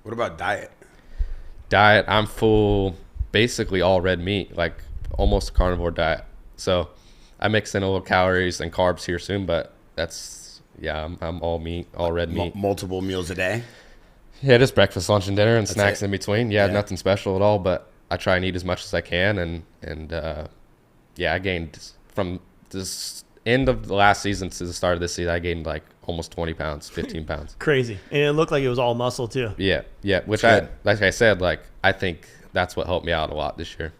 What about diet? Diet, I'm full, basically all red meat, like almost a carnivore diet. So I mix in a little calories and carbs here soon, but that's, I'm all meat, all red meat. Multiple meals a day? Yeah, just breakfast, lunch, and dinner, and That's snacks it? in between. Yeah, nothing special at all, but I try and eat as much as I can, and I gained from this end of the last season to the start of this season, I gained like almost 20 pounds, 15 pounds. Crazy. And it looked like it was all muscle too. Yeah, which Good. like I said, like I think that's what helped me out a lot this year.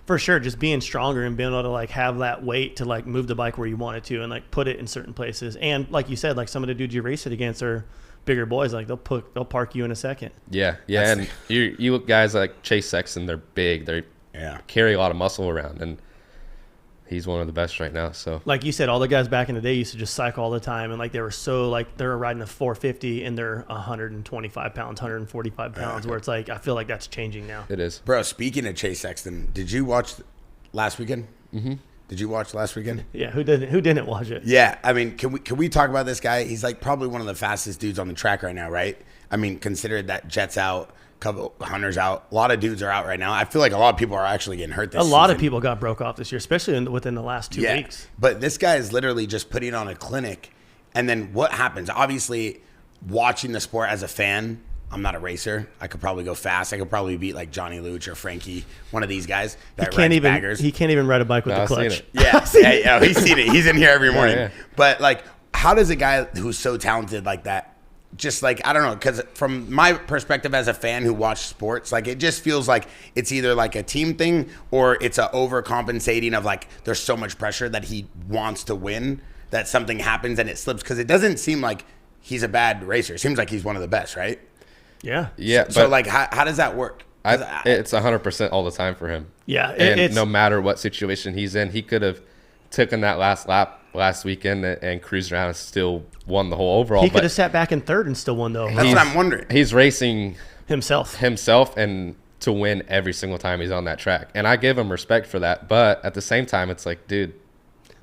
For sure, just being stronger and being able to like have that weight to like move the bike where you want it to and like put it in certain places. And like you said, like some of the dudes you race it against are bigger boys. Like they'll park you in a second. Yeah, and you look guys like Chase Sexton, they're big, they carry a lot of muscle around, and he's one of the best right now. So like you said, all the guys back in the day used to just cycle all the time, and like they were so like they were riding a 450 and they're 125 pounds, 145 pounds. Where it's like I feel like that's changing now. it is. Bro, speaking of Chase Sexton, did you watch last weekend? Mm-hmm. Did you watch last weekend? Yeah, who didn't watch it? Yeah, I mean, can we talk about this guy? He's like probably one of the fastest dudes on the track right now, right? I mean, consider that Jet's out, couple Hunter's out, a lot of dudes are out right now. I feel like a lot of people are actually getting hurt this season. A lot of people got broke off this year, especially within the last 2 weeks. But this guy is literally just putting on a clinic, and then what happens? Obviously, watching the sport as a fan, I'm not a racer. I could probably go fast. I could probably beat like Johnny Luch or Frankie, one of these guys that rides baggers. He can't even ride a bike with the clutch. Yeah, he's seen it. He's in here every morning. Yeah. But like, how does a guy who's so talented like that, just like, I don't know, because from my perspective as a fan who watched sports, like it just feels like it's either like a team thing or it's a overcompensating of like there's so much pressure that he wants to win that something happens and it slips, because it doesn't seem like he's a bad racer. It seems like he's one of the best, right? Yeah. So like, how does that work? It's 100% all the time for him. Yeah. And no matter what situation he's in, he could have taken that last lap last weekend and cruised around and still won the whole overall. He could have sat back in third and still won, though. That's what I'm wondering. He's racing himself and to win every single time he's on that track. And I give him respect for that. But at the same time, it's like, dude,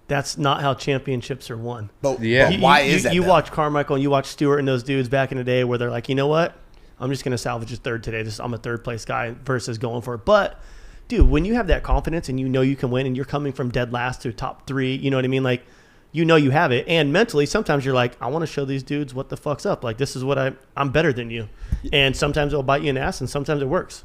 that's not how championships are won. But why is that? You watch Carmichael and you watch Stewart and those dudes back in the day where they're like, you know what? I'm just going to salvage a third today. I'm a third place guy versus going for it. But, dude, when you have that confidence and you know you can win and you're coming from dead last to top three, you know what I mean? Like, you know you have it. And mentally, sometimes you're like, I want to show these dudes what the fuck's up. Like, this is what I'm better than you. And sometimes it'll bite you in the ass and sometimes it works.